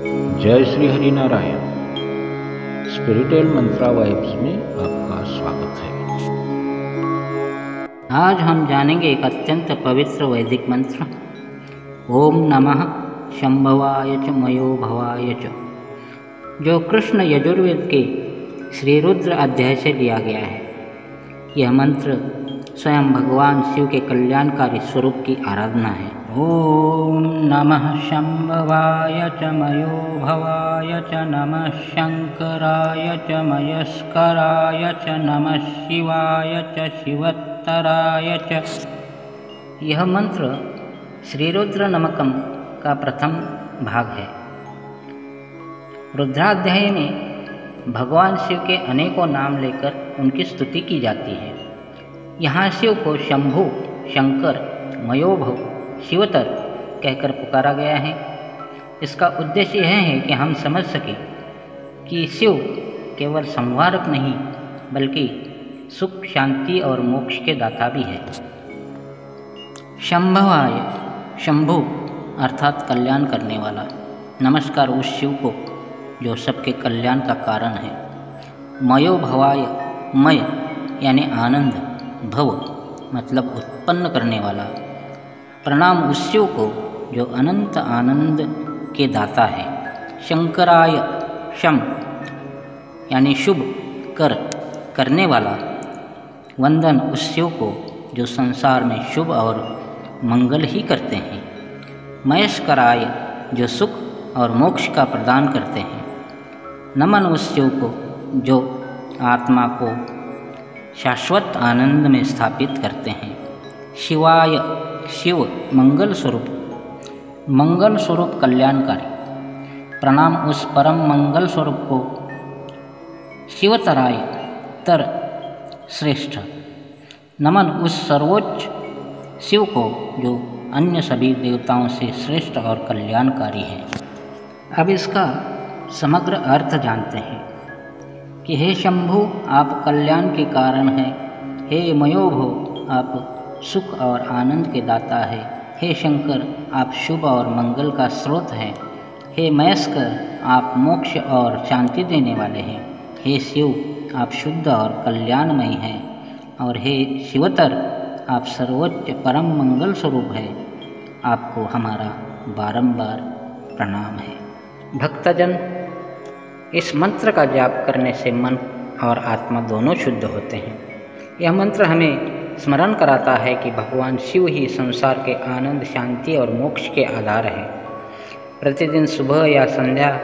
जय श्री हरि नारायण। स्पिरिचुअल मंत्रा वाइब्स में आपका स्वागत है। आज हम जानेंगे एक अत्यंत पवित्र वैदिक मंत्र ओम नमः शंभवाय च मयो भवाय च, जो कृष्ण यजुर्वेद के श्री रुद्र अध्याय से लिया गया है। यह मंत्र स्वयं भगवान शिव के कल्याणकारी स्वरूप की आराधना है। ओम नमः शंभवाय च मयो भवाय च, नमः शंकराय च मयस्कराय च, नमः शिवाय च शिवोत्तराय च। यह मंत्र श्री रुद्र नमकम का प्रथम भाग है। रुद्राध्याय में भगवान शिव के अनेकों नाम लेकर उनकी स्तुति की जाती है। यहाँ शिव को शंभु, शंकर, मयोभव, शिवतर कहकर पुकारा गया है। इसका उद्देश्य यह है कि हम समझ सकें कि शिव केवल संहारक नहीं बल्कि सुख, शांति और मोक्ष के दाता भी है। शंभवाय, शंभु अर्थात कल्याण करने वाला। नमस्कार उस शिव को जो सबके कल्याण का कारण है। मयो भवाय, मय यानी आनंद, भव मतलब उत्पन्न करने वाला। प्रणाम उस शिव को जो अनंत आनंद के दाता है। शंकराय, शम यानी शुभ कर, करने वाला। वंदन उस शिव को जो संसार में शुभ और मंगल ही करते हैं। मयस्कराय जो सुख और मोक्ष का प्रदान करते हैं। नमन उस शिव को जो आत्मा को शाश्वत आनंद में स्थापित करते हैं। शिवाय, शिव मंगल स्वरूप, मंगल स्वरूप कल्याणकारी। प्रणाम उस परम मंगल स्वरूप को। शिवतराय, तर श्रेष्ठ। नमन उस सर्वोच्च शिव को जो अन्य सभी देवताओं से श्रेष्ठ और कल्याणकारी है। अब इसका समग्र अर्थ जानते हैं कि हे शंभु आप कल्याण के कारण हैं। हे मयोभव आप सुख और आनंद के दाता है। हे शंकर आप शुभ और मंगल का स्रोत हैं। हे मयस्कर आप मोक्ष और शांति देने वाले हैं। हे शिव आप शुद्ध और कल्याणमय हैं। और हे शिवतर आप सर्वोच्च परम मंगल स्वरूप है। आपको हमारा बारंबार प्रणाम है। भक्तजन, इस मंत्र का जाप करने से मन और आत्मा दोनों शुद्ध होते हैं। यह मंत्र हमें स्मरण कराता है कि भगवान शिव ही संसार के आनंद, शांति और मोक्ष के आधार हैं। प्रतिदिन सुबह या संध्या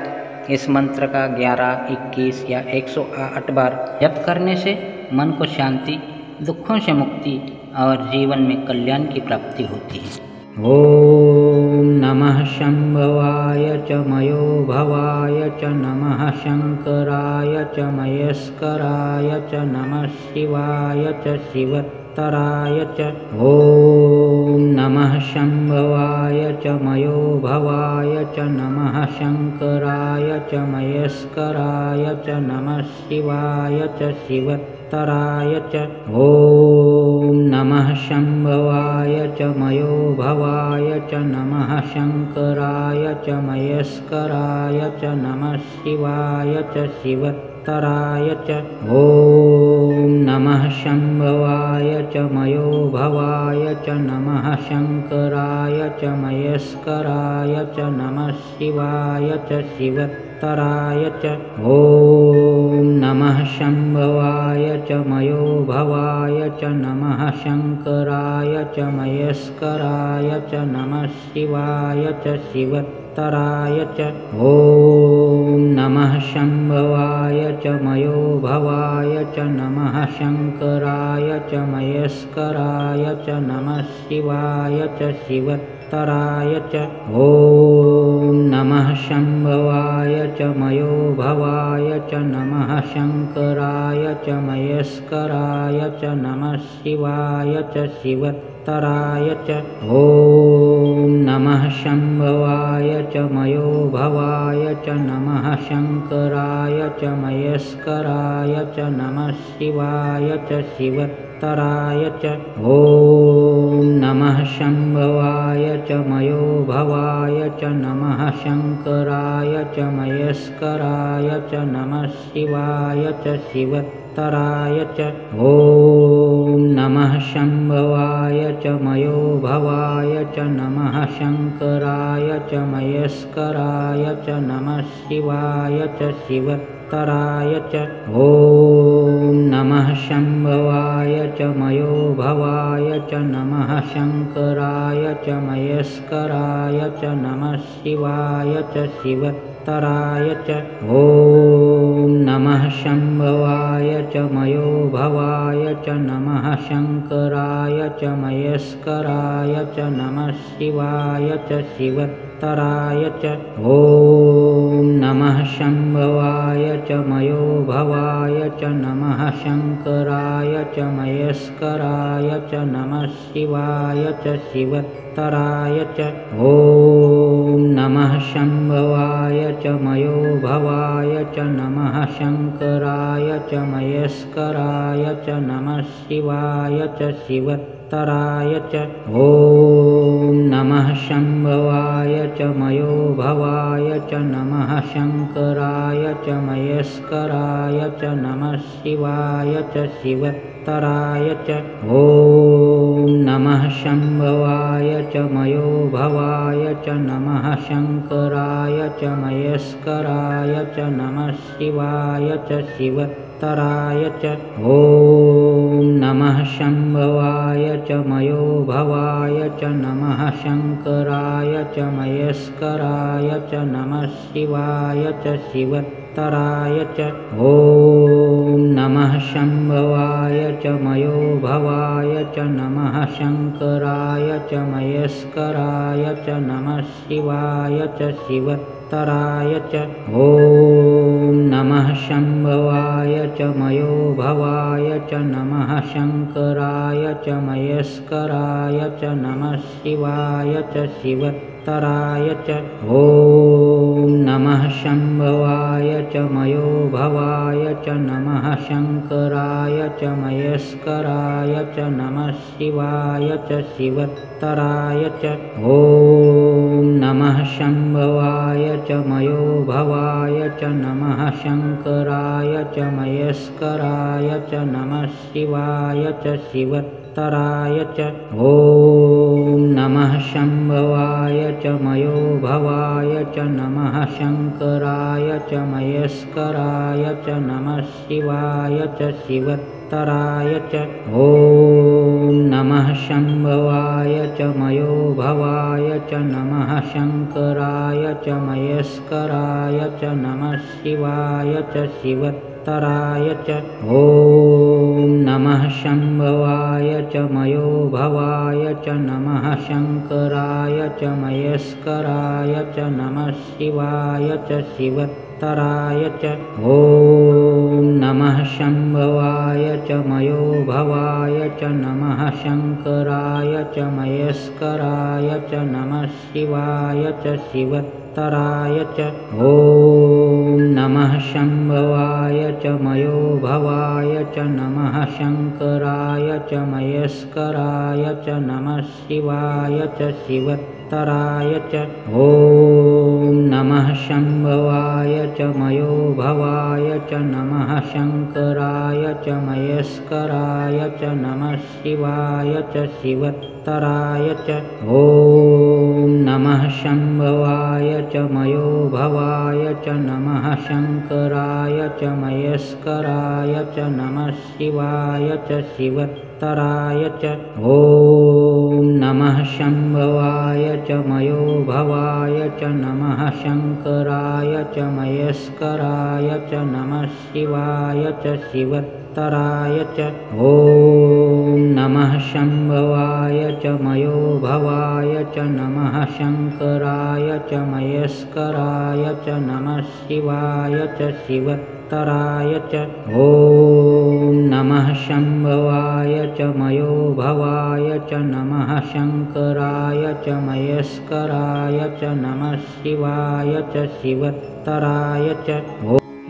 इस मंत्र का 11, 21 या 108 बार जप करने से मन को शांति, दुखों से मुक्ति और जीवन में कल्याण की प्राप्ति होती है। ओम नमः शंभवाय च मयो भवाय च, नमः शंकराय च मयस्कराय च, नमः शिवाय च शिवोत्तराय च। ओम नमः शंभवाय च मयो भवाय च, नमः शंकराय च मयस्कराय च, नमः शिवाय च शिवोत्तराय च। ओम नमः शंभवाय च मयो भवाय च, नमः शंकराय च मयस्कराय च, नमः शिवाय च शिवोत्तराय च। ओम नमः शंभवाय च मयो भवाय च, नमः शंकराय च मयस्कराय च, नमः शिवाय च शिवोत्तराय च। ओम नमः शंभवाय च मयो भवाय च, नमः शंकराय च मयस्कराय च, नमः शिवाय च शिवोत्तराय च। ओम नमः शंभवाय च मयो भवाय च, नमः शंकराय च मयस्कराय च, नमः शिवाय च शिवोत्तराय च। ओम नमः शंभवाय च मयो भवाय च, नमः शंकराय च मयस्कराय च, नमः शिवाय च शिवोत्तराय च। ओम नमः शंभवाय च मयो भवाय च, नमः शंकराय च मयस्कराय च, नमः शिवाय च शिवोत्तराय शिवत्तराय च ॐ नमः शम्भवाय च मयोभवाय च नमः शङ्कराय च मयस्कराय च नमः शिवाय च शिवत्तराय च ॐ नमः शम्भवाय च मयोभवाय च नमः शङ्कराय च मयस्कराय च नमः शिवाय च शिवत्तराय च ॐ नमः शम्भवाय च मयोभवाय च नमः शङ्कराय च मयस्कराय च नमः शिवाय च शिवत्तराय च ॐ नमः शम्भवाय च मयोभवाय च नमः शङ्कराय च मयस्कराय च नमः शिवाय च शिवत्तराय च ॐ नमः शम्भवाय च मयोभवाय च नमः शङ्कराय च मयस्कराय च नमः शिवाय च शिवत्तराय च ॐ नमः शम्भवाय च मयोभवाय च नमः शङ्कराय च मयस्कराय च नमः शिवाय च शिवत्तराय च ॐ नमः शम्भवाय च मयोभवाय च नमः शङ्कराय च मयस्कराय च नमः शिवाय च शिवत्तराय च ॐ नमः शम्भवाय च मयोभवाय च नमः शङ्कराय च मयस्कराय च नमः शिवाय च शिवत्तराय च ॐ नमः शम्भवाय च मयोभवाय च नमः शङ्कराय च मयस्कराय च नमः शिवाय च शिवत्तराय च ॐ नमः शम्भवाय च मयोभवाय च नमः शङ्कराय च मयस्कराय च नमः शिवाय च शिवत्तराय च ॐ नमः शम्भवाय च मयोभवाय च नमः शङ्कराय च मयस्कराय च नमः शिवाय च शिवत्तराय च ॐ नमः शम्भवाय च मयोभवाय च नमः शङ्कराय च मयस्कराय च नमः शिवाय च शिवत्तराय च ॐ नमः शम्भवाय च मयोभवाय च नमः शङ्कराय च मयस्कराय च नमः शिवाय च शिवत्तराय च ॐ नमः शम्भवाय च मयोभवाय च नमः शङ्कराय च मयस्कराय च नमः शिवाय च शिवत्तराय च ॐ नमः शम्भवाय च मयोभवाय च नमः शङ्कराय च मयस्कराय च नमः शिवाय च शिवत्तराय च ॐ नमः शम्भवाय च मयोभवाय च नमः शङ्कराय च मयस्कराय च नमः शिवाय च शिवत्तराय च ॐ नमः शम्भवाय च मयोभवाय च नमः शङ्कराय च मयस्कराय च नमः शिवाय च शिवत्तराय च ॐ नमः शम्भवाय च मयोभवाय च नमः शङ्कराय च मयस्कराय च नमः शिवाय च शिवत्तराय च ॐ नमः शम्भवाय च मयोभवाय च नमः शङ्कराय च मयस्कराय च नमः शिवाय च शिवत्तराय च ॐ नमः शम्भवाय च मयोभवाय च नमः शङ्कराय च मयस्कराय च नमः शिवाय च शिवत्तराय च ॐ नमः शम्भवाय च मयोभवाय च नमः शङ्कराय च मयस्कराय च नमः शिवाय च शिवत्तराय च ॐ नमः शम्भवाय च मयोभवाय च नमः शङ्कराय च मयस्कराय च नमः शिवाय च शिवत्तराय च ॐ नमः शम्भवाय च मयोभवाय च नमः शङ्कराय च मयस्कराय च नमः शिवाय च शिवत्तराय च।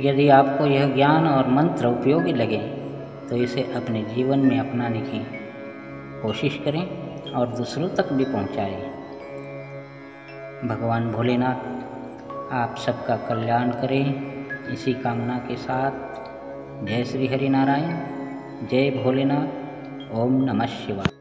यदि आपको यह ज्ञान और मंत्र उपयोगी लगे तो इसे अपने जीवन में अपनाने की कोशिश करें और दूसरों तक भी पहुंचाएं। भगवान भोलेनाथ आप सबका कल्याण करें, इसी कामना के साथ जय श्री हरि नारायण, जय भोलेनाथ, ओम नमः शिवाय।